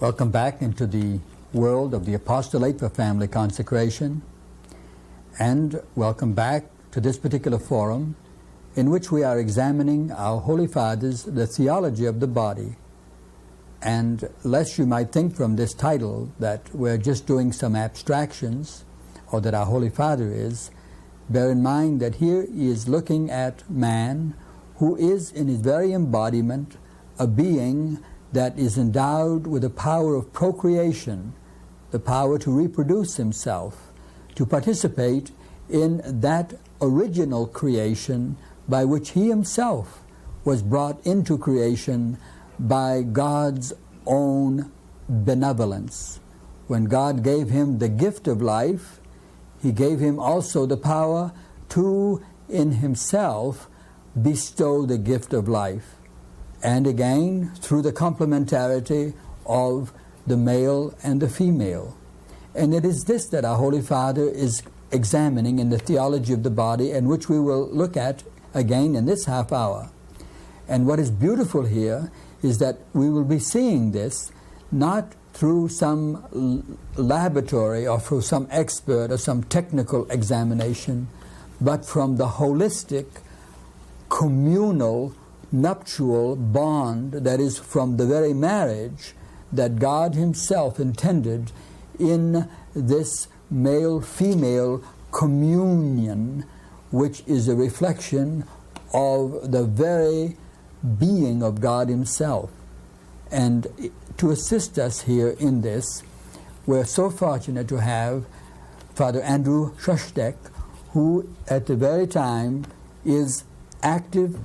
Welcome back into the world of the apostolate for family consecration, and welcome back to this particular forum in which we are examining our Holy Fathers, the theology of the body. And lest you might think from this title that we're just doing some abstractions, or that our Holy Father is, bear in mind that here he is looking at man who is in his very embodiment a being that is endowed with the power of procreation, the power to reproduce himself, to participate in that original creation by which he himself was brought into creation by God's own benevolence. When God gave him the gift of life, he gave him also the power to, in himself, bestow the gift of life. And again, through the complementarity of the male and the female. And it is this that our Holy Father is examining in the theology of the body, and which we will look at again in this half hour. And what is beautiful here is that we will be seeing this not through some laboratory or through some expert or some technical examination, but from the holistic, communal, nuptial bond that is from the very marriage that God himself intended in this male-female communion, which is a reflection of the very being of God himself. And to assist us here in this, we're so fortunate to have Father Andrew Szostek, who at the very time is active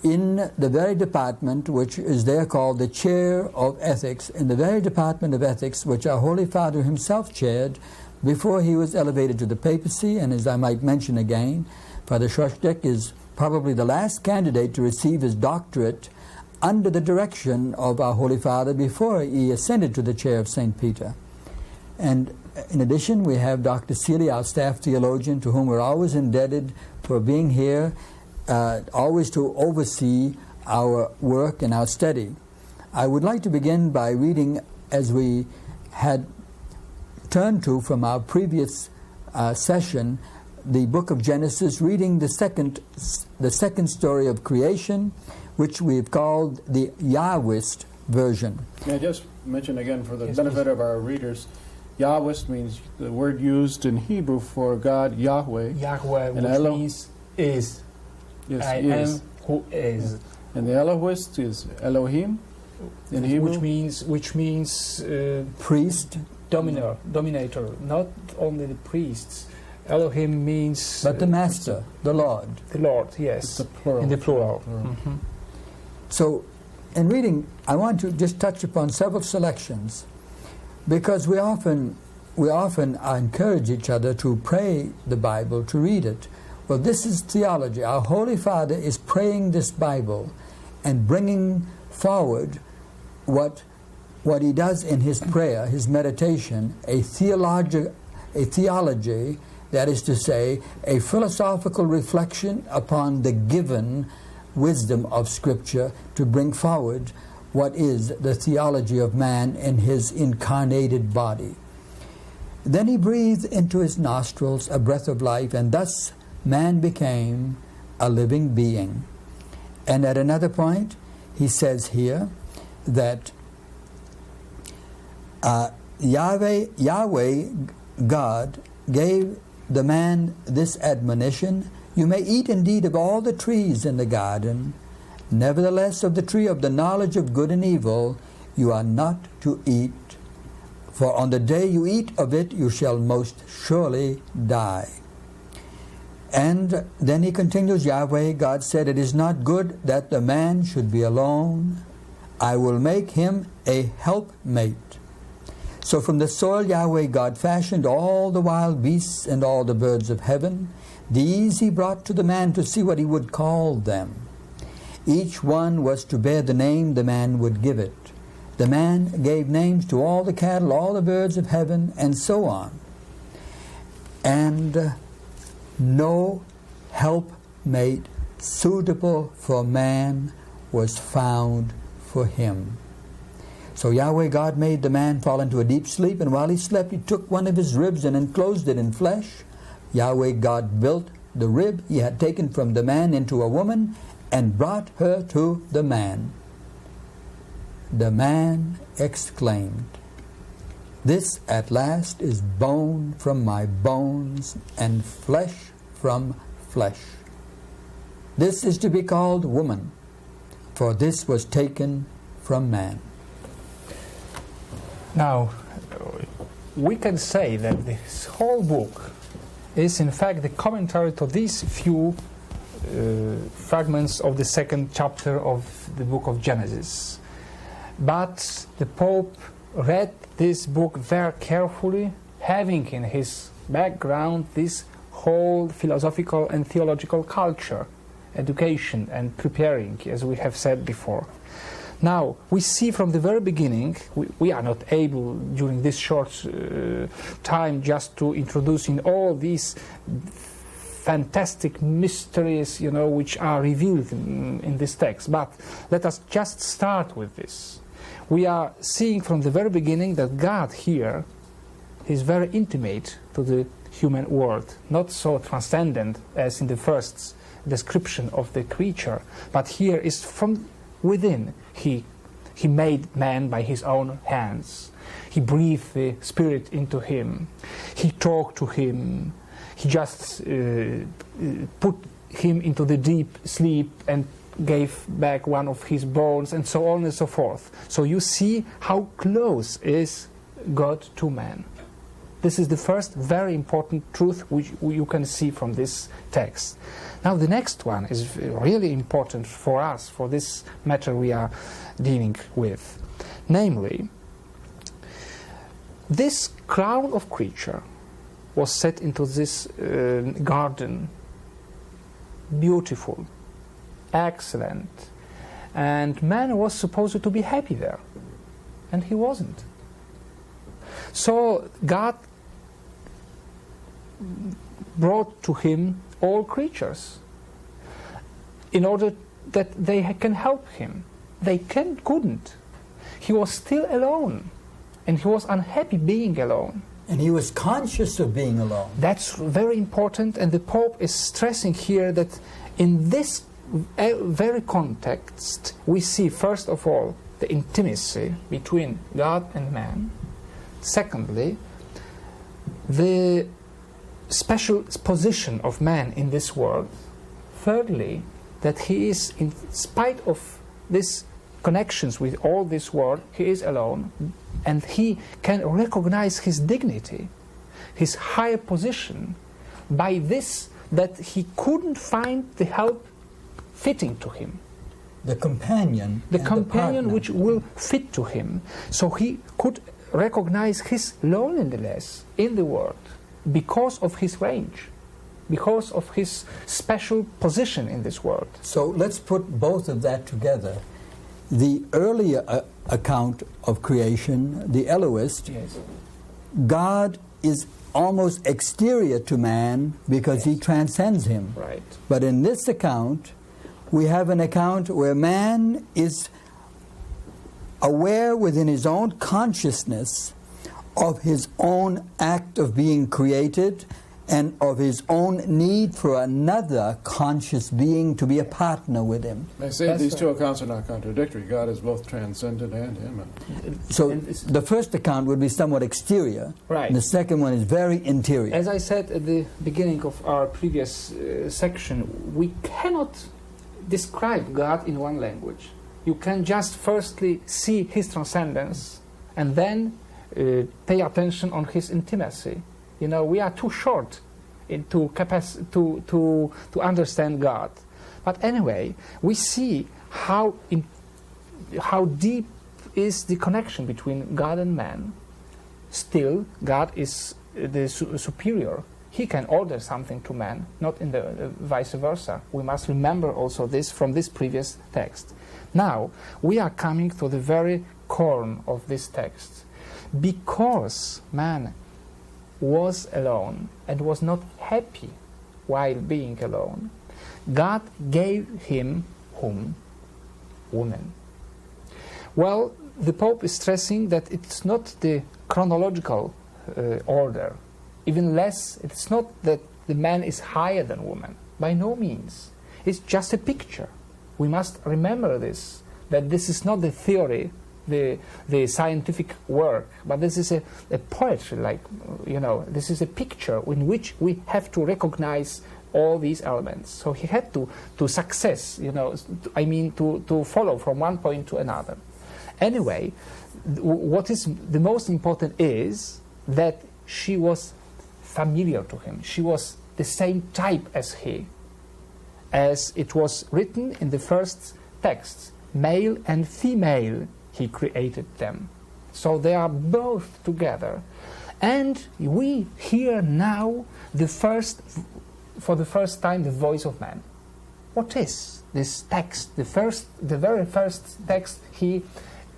in the very department which is there called the Chair of Ethics, in the very Department of Ethics which our Holy Father himself chaired before he was elevated to the papacy. And as I might mention again, Father Szostek is probably the last candidate to receive his doctorate under the direction of our Holy Father before he ascended to the chair of St. Peter. And in addition, we have Dr. Seeley, our staff theologian, to whom we're always indebted for being here, always to oversee our work and our study. I would like to begin by reading, as we had turned to from our previous session, the book of Genesis, reading the second story of creation, which we've called the Yahwist version. May I just mention again for the benefit of our readers, Yahwist means the word used in Hebrew for God, Yahweh. Yahweh, and which means is. Yes, I is. am who is. And the Elohist is Elohim in Hebrew. Which means priest, dominator. Not only the priests. Elohim means but the master, the Lord. The Lord, yes. It's the plural. In the plural. Mm-hmm. So, in reading, I want to just touch upon several selections, because we often encourage each other to pray the Bible, to read it. Well, this is theology. Our Holy Father is praying this Bible and bringing forward what he does in his prayer, his meditation, a theology, that is to say, a philosophical reflection upon the given wisdom of Scripture to bring forward what is the theology of man in his incarnated body. Then he breathed into his nostrils a breath of life, and thus man became a living being. And at another point, he says here that Yahweh God gave the man this admonition: you may eat indeed of all the trees in the garden, nevertheless of the tree of the knowledge of good and evil you are not to eat, for on the day you eat of it you shall most surely die. And then he continues, Yahweh God said, it is not good that the man should be alone. I will make him a helpmate. So from the soil Yahweh God fashioned all the wild beasts and all the birds of heaven. These he brought to the man to see what he would call them. Each one was to bear the name the man would give it. The man gave names to all the cattle, all the birds of heaven, and so on. And no helpmate suitable for man was found for him. So Yahweh God made the man fall into a deep sleep, and while he slept, he took one of his ribs and enclosed it in flesh. Yahweh God built the rib he had taken from the man into a woman and brought her to the man. The man exclaimed, "This at last is bone from my bones and flesh from flesh. This is to be called woman, for this was taken from man." Now, we can say that this whole book is in fact the commentary to these few fragments of the second chapter of the book of Genesis. But the Pope read this book very carefully, having in his background this whole philosophical and theological culture, education and preparing, as we have said before. Now, we see from the very beginning, we are not able during this short time just to introduce in all these fantastic mysteries, which are revealed in this text. But let us just start with this. We are seeing from the very beginning that God here is very intimate to the human world, not so transcendent as in the first description of the creature, but here is from within. He made man by his own hands. He breathed the Spirit into him. He talked to him. He just put him into the deep sleep and gave back one of his bones, and so on and so forth. So you see how close is God to man. This is the first very important truth which you can see from this text. Now the next one is really important for us, for this matter we are dealing with. Namely, this crown of creature was set into this garden, beautiful, excellent, and man was supposed to be happy there, and he wasn't. So God brought to him all creatures in order that they can help him. They couldn't. He was still alone, and he was unhappy being alone. And he was conscious of being alone. That's very important, and the Pope is stressing here that in this very context we see, first of all, the intimacy between God and man. Secondly, the special position of man in this world. Thirdly, that he is, in spite of these connections with all this world, he is alone, and he can recognize his dignity, his higher position, by this, that he couldn't find the help fitting to him. The companion. The companion which will fit to him. So he could recognize his loneliness in the world because of his range, because of his special position in this world. So let's put both of that together. The earlier account of creation, the Elohist, Yes. God is almost exterior to man because he transcends him. Right. But in this account, we have an account where man is aware within his own consciousness of his own act of being created and of his own need for another conscious being to be a partner with him. I say these two accounts are not contradictory. God is both transcendent and immanent. So the first account would be somewhat exterior, Right. and the second one is very interior. As I said at the beginning of our previous section, we cannot describe God in one language. You can just firstly see his transcendence and then pay attention on his intimacy. We are too short to understand God. But anyway, we see how deep is the connection between God and man. Still, God is the superior. He can order something to man, not in the vice versa. We must remember also this from this previous text. Now, we are coming to the very core of this text. Because man was alone and was not happy while being alone, God gave him whom? Woman. Well, the Pope is stressing that it's not the chronological order, even less, it's not that the man is higher than woman, by no means. It's just a picture. We must remember this, that this is not the theory, the scientific work, but this is a poetry, like, this is a picture in which we have to recognize all these elements. So he had to success, to follow from one point to another. Anyway, what is the most important is that she was familiar to him. She was the same type as he, as it was written in the first texts. Male and female, he created them. So they are both together. And we hear now for the first time, the voice of man. What is this text? The very first text he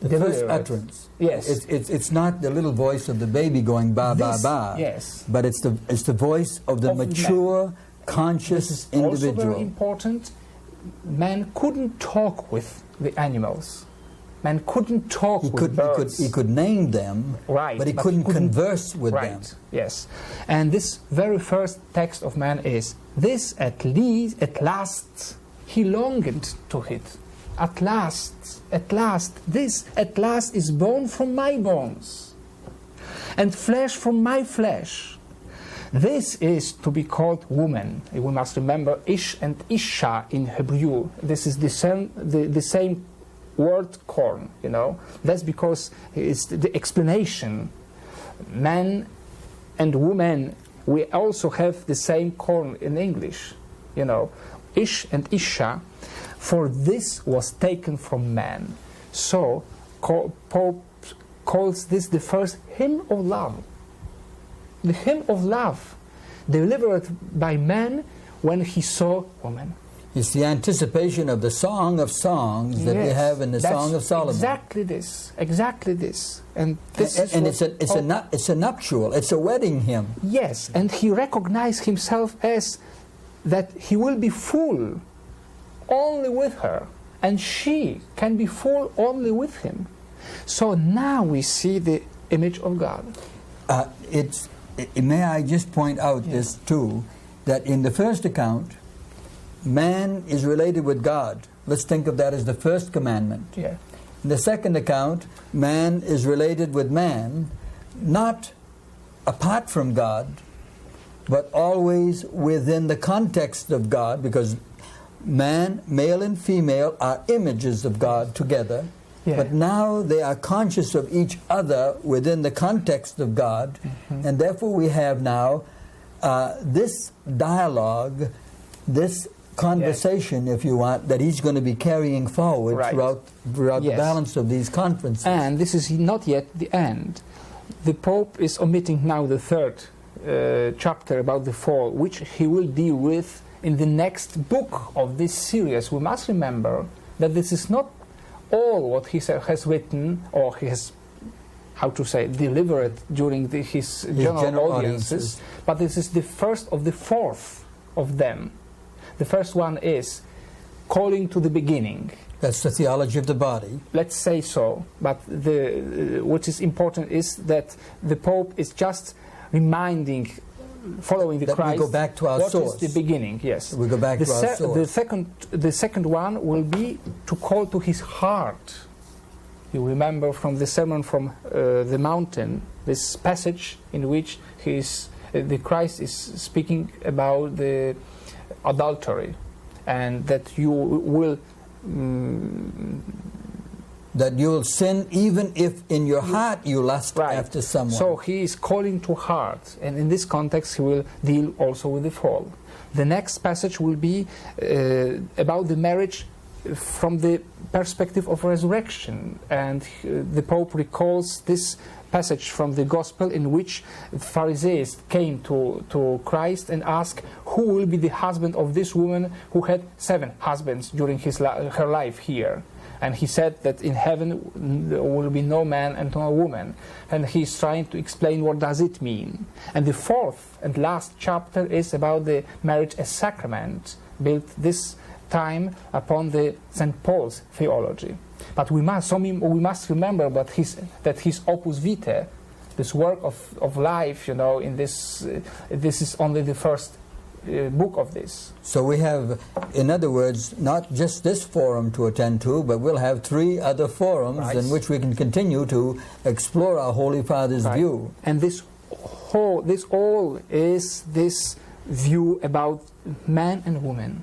delivered. First utterance. Yes. It's not the little voice of the baby going ba ba ba. Yes. But it's the voice of the mature, conscious individual. Also very important. Man couldn't talk with the animals. Man couldn't talk with birds. He could name them, right, but he couldn't converse with them. Yes. And this very first text of man is, this at last, he longed to it. At last, this at last is bone from my bones, and flesh from my flesh. This is to be called woman. We must remember Ish and Isha in Hebrew. This is the same word corn, That's because it's the explanation. Man and woman, we also have the same corn in English, Ish and Isha, for this was taken from man. So Pope calls this the first hymn of love. The hymn of love delivered by man when he saw woman. It's the anticipation of the Song of Songs that we have in the Song of Solomon. Exactly this. And this it's a nuptial, it's a wedding hymn. Yes, and he recognized himself as that he will be full only with her, and she can be full only with him. So now we see the image of God. May I just point out this too, that in the first account, man is related with God. Let's think of that as the first commandment. Yeah. In the second account, man is related with man, not apart from God, but always within the context of God, because man, male and female, are images of God together. Yeah. But now they are conscious of each other within the context of God, and therefore we have now this dialogue, this conversation, if you want, that he's going to be carrying forward throughout the balance of these conferences. And this is not yet the end. The Pope is omitting now the third chapter about the fall, which he will deal with in the next book of this series. We must remember that this is not all what he has written, or he has, delivered during his general audiences, but this is the first of the fourth of them. The first one is calling to the beginning. That's the theology of the body. Let's say so, but what is important is that the Pope is just reminding, following the Christ, we go back to our source. What is the beginning, yes. We go back to our source. The second one will be to call to his heart. You remember from the sermon from the mountain, this passage in which the Christ is speaking about the adultery, and that you will sin even if in your heart you lust after someone. So he is calling to heart, and in this context he will deal also with the fall. The next passage will be about the marriage from the perspective of resurrection, and the Pope recalls this passage from the Gospel in which Pharisees came to Christ and asked, who will be the husband of this woman who had 7 husbands during her life here? And he said that in heaven there will be no man and no woman. And he's trying to explain what does it mean. And the fourth and last chapter is about the marriage as sacrament. Built this time upon the St. Paul's theology. But we must remember that his Opus Vitae, this work of life, in this is only the first book of this. So we have, in other words, not just this forum to attend to, but we'll have 3 other forums in which we can continue to explore our Holy Father's view. And this all is this view about man and woman.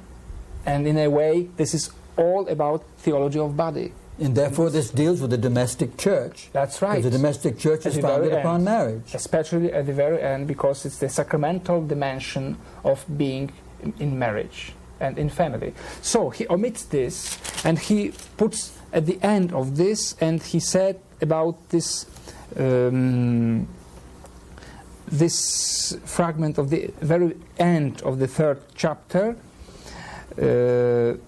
And in a way, this is all about theology of body. And therefore this deals with the domestic church. That's right. Because the domestic church is founded upon marriage. Especially at the very end, because it's the sacramental dimension of being in marriage and in family. So he omits this, and he puts at the end of this, and he said about this this fragment of the very end of the 3rd chapter, the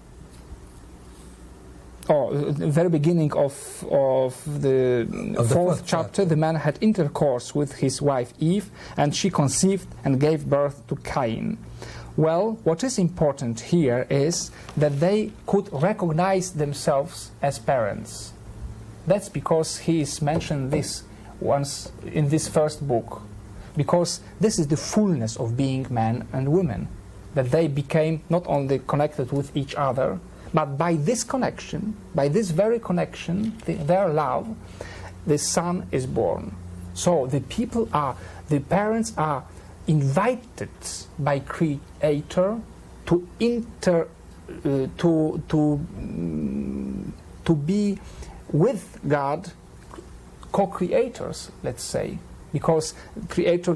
very beginning of the 4th chapter, the man had intercourse with his wife Eve, and she conceived and gave birth to Cain. Well, what is important here is that they could recognize themselves as parents. That's because he is mentioned this once in this first book, because this is the fullness of being man and woman, that they became not only connected with each other, but by this connection, by this very connection, their love, the son is born. So the parents are invited by Creator to be with God, co-creators, let's say, because Creator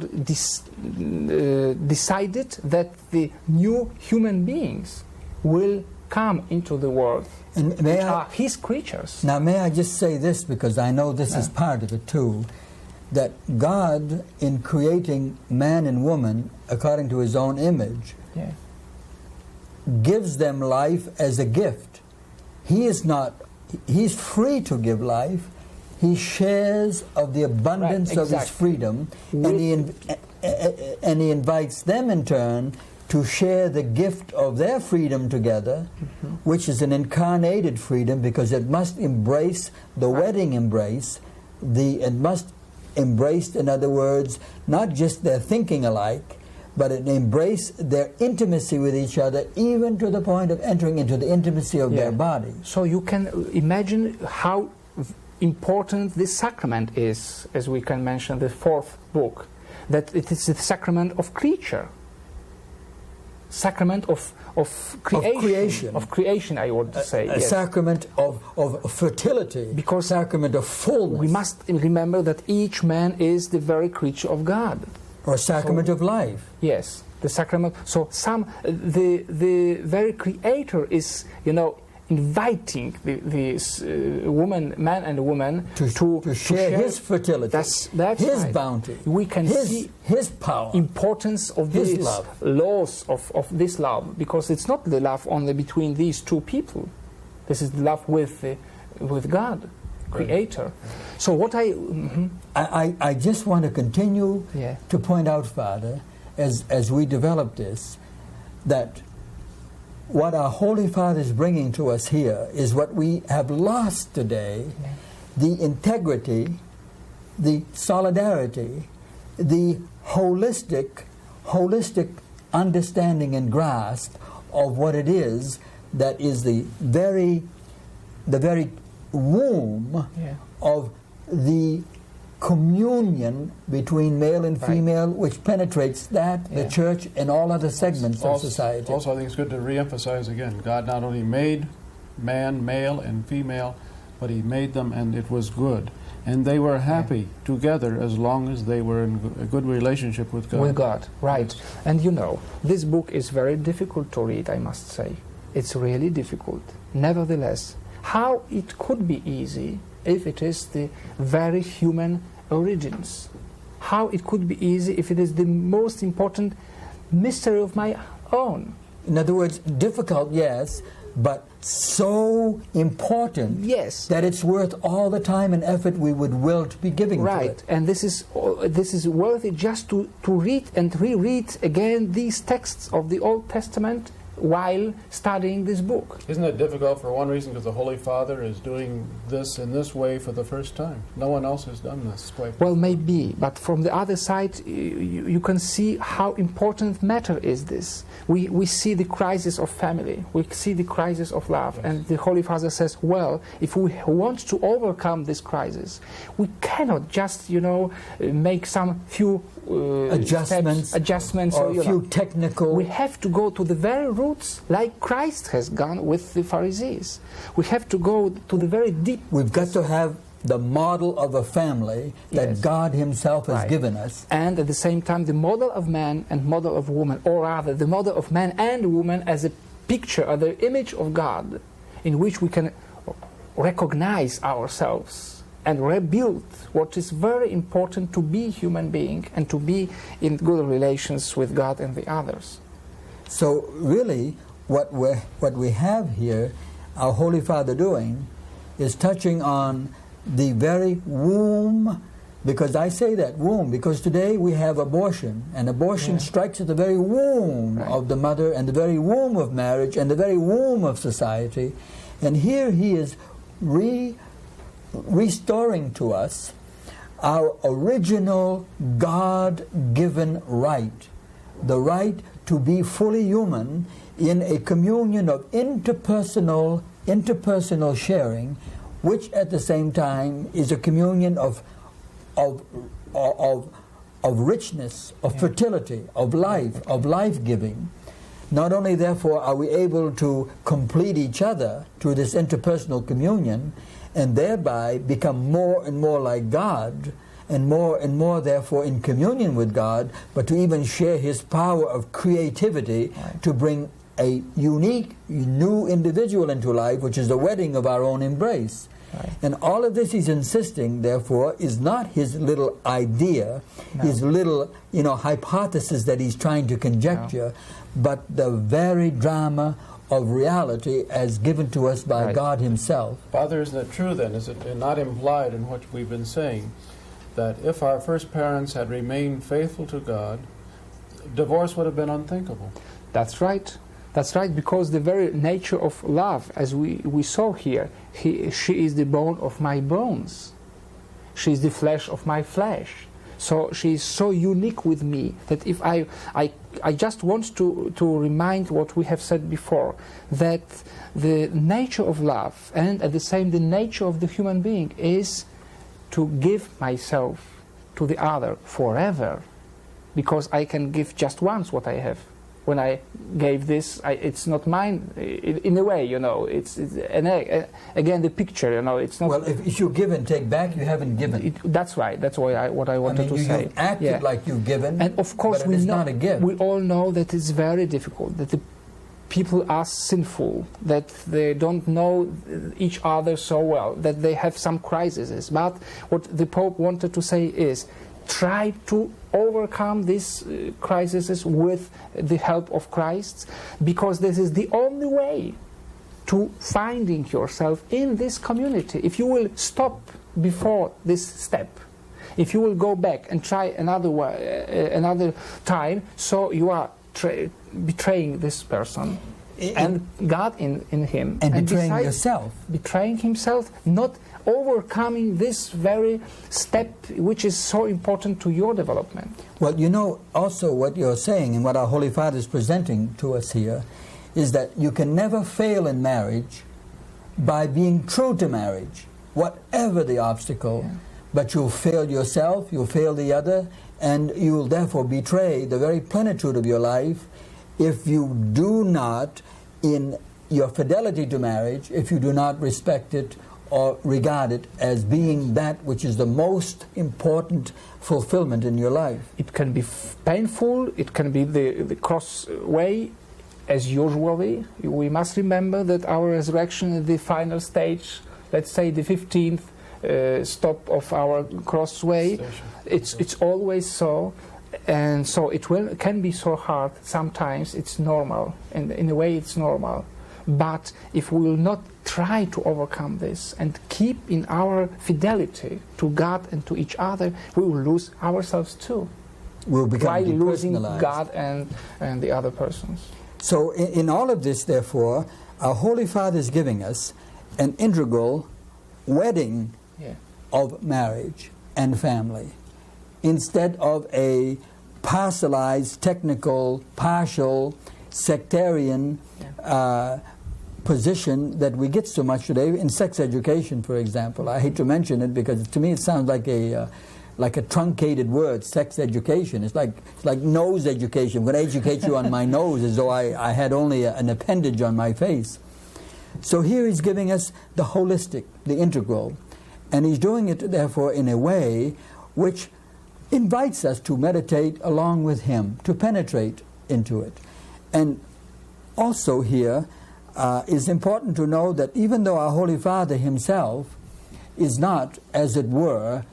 decided that the new human beings will come into the world, and which are his creatures. Now may I just say this, because I know this is part of it too, that God, in creating man and woman according to his own image, gives them life as a gift. He's free to give life. He shares of the abundance of his freedom, and he invites them in turn to share the gift of their freedom together, which is an incarnated freedom, because it must embrace the wedding embrace. It must embrace, in other words, not just their thinking alike, but it embrace their intimacy with each other, even to the point of entering into the intimacy of their body. So you can imagine how important this sacrament is, as we can mention the 4th book, that it is the sacrament of creature. Sacrament of creation. Of creation, I want to say. A sacrament of fertility. Because sacrament of fullness. We must remember that each man is the very creature of God. Or sacrament of life. Yes, the sacrament. So the very Creator is, inviting the man and woman to share his fertility, that's his bounty, we can see his power, importance of his this love. Laws of this love, because it's not the love only between these two people. This is the love with God, Creator. So what I just want to continue to point out, Father, as we develop this, that what our Holy Father is bringing to us here is what we have lost today, the integrity, the solidarity, the holistic understanding and grasp of what it is that is the very womb of the communion between male and female, which penetrates the church and all other segments of society. Also, I think it's good to re-emphasize again, God not only made man, male and female, but he made them and it was good. And they were happy together as long as they were in a good relationship with God. With God, right. Yes. And this book is very difficult to read, I must say. It's really difficult. Nevertheless, how it could be easy if it is the very human origins? How it could be easy if it is the most important mystery of my own? In other words, difficult, yes, but so important that it's worth all the time and effort we would will to be giving to it. And this is worthy just to read and reread again these texts of the Old Testament while studying this book. Isn't it difficult for one reason? Because the Holy Father is doing this in this way for the first time. No one else has done this way. Well, maybe, but from the other side, you can see how important matter is this. We see the crisis of family, we see the crisis of love, yes. And the Holy Father says, well, if we want to overcome this crisis, we cannot just, make some few adjustments or a few technical. We have to go to the very roots, like Christ has gone with the Pharisees. We have to go to the very deep. We've got to have the model of a family that yes. God Himself has given us. And at the same time, the model of man and model of woman, or rather, the model of man and woman as a picture, or the image of God, in which we can recognize ourselves and rebuild what is very important to be human being and to be in good relations with God and the others. So really, what we have here, our Holy Father doing, is touching on the very womb, because I say that womb, because today we have abortion, and abortion strikes at the very womb of the mother, and the very womb of marriage, and the very womb of society. And here He is restoring to us our original God-given right, the right to be fully human in a communion of interpersonal sharing, which at the same time is a communion of richness, of fertility, of life-giving. Not only, therefore, are we able to complete each other through this interpersonal communion, and thereby become more and more like God, and more, therefore, in communion with God, but to even share His power of creativity to bring a unique, new individual into life, which is the wedding of our own embrace. Right. And all of this He's insisting, therefore, is not His little idea, His little, hypothesis that He's trying to conjecture, but the very drama of reality as given to us by God Himself. Father, isn't it true then, is it not implied in what we've been saying, that if our first parents had remained faithful to God, divorce would have been unthinkable? That's right. That's right, because the very nature of love, as we saw here, she is the bone of my bones. She is the flesh of my flesh. So she is so unique with me that if I just want to remind what we have said before, that the nature of love and at the same the nature of the human being is to give myself to the other forever, because I can give just once what I have. When I gave this, it's not mine in a way, It's again the picture, It's not. Well, if you give and take back, you haven't given. That's right. That's what I wanted to say. You've acted like you've given, and of course but it's not a gift. We all know that it's very difficult. That the people are sinful. That they don't know each other so well. That they have some crises. But what the Pope wanted to say is, try to overcome these crises with the help of Christ, because this is the only way to finding yourself in this community. If you will stop before this step, if you will go back and try another time, so you are betraying this person and God in him, and betraying yourself, betraying himself, not overcoming this very step which is so important to your development. Well, also what you're saying and what our Holy Father is presenting to us here is that you can never fail in marriage by being true to marriage, whatever the obstacle, but you'll fail yourself, you'll fail the other, and you will therefore betray the very plenitude of your life if you do not, in your fidelity to marriage, if you do not respect it or regard it as being that which is the most important fulfillment in your life. It can be painful, it can be the cross way, as usually. We must remember that our resurrection is the final stage, let's say the 15th stop of our crossway. It's always so, and so can be so hard. Sometimes it's normal, and in a way it's normal. But if we will not try to overcome this and keep in our fidelity to God and to each other, we will lose ourselves too. We'll become while losing depersonalized. God and the other persons. So in all of this, therefore, our Holy Father is giving us an integral wedding of marriage and family, instead of a parcelized, technical, partial, sectarian position that we get so much today in sex education, for example. I hate to mention it because to me it sounds like a truncated word, sex education. It's like nose education. I'm going to educate you on my nose as though I had only an appendage on my face. So here he's giving us the holistic, the integral, and he's doing it therefore in a way which invites us to meditate along with him, to penetrate into it. And also here is important to know that even though our Holy Father himself is not, as it were,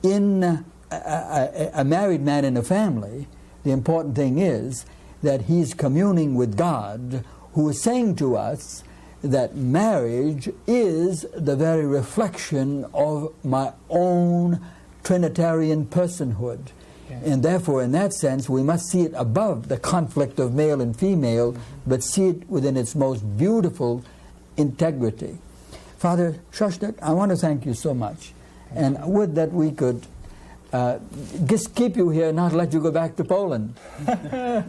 in a married man in a family, the important thing is that he's communing with God, who is saying to us that marriage is the very reflection of my own Trinitarian personhood. Yes. And therefore, in that sense, we must see it above the conflict of male and female, but see it within its most beautiful integrity. Father Szostek, I want to thank you so much. And would that we could just keep you here, not let you go back to Poland,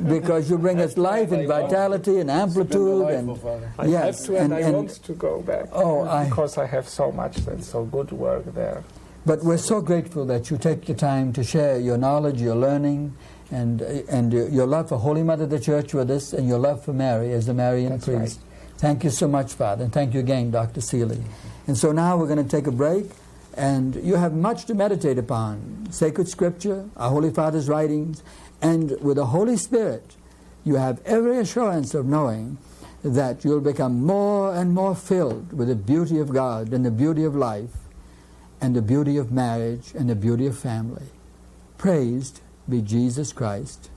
because you bring us life and vitality and amplitude. And I have to, and I want to go back. Because I have so much that's so good work there. But we're so grateful that you take the time to share your knowledge, your learning, and your love for Holy Mother the Church with us, and your love for Mary as the Marian priest. Right. Thank you so much, Father, and thank you again, Dr. Seeley. And so now we're going to take a break. And you have much to meditate upon. Sacred Scripture, our Holy Father's writings, and with the Holy Spirit, you have every assurance of knowing that you'll become more and more filled with the beauty of God and the beauty of life and the beauty of marriage and the beauty of family. Praised be Jesus Christ.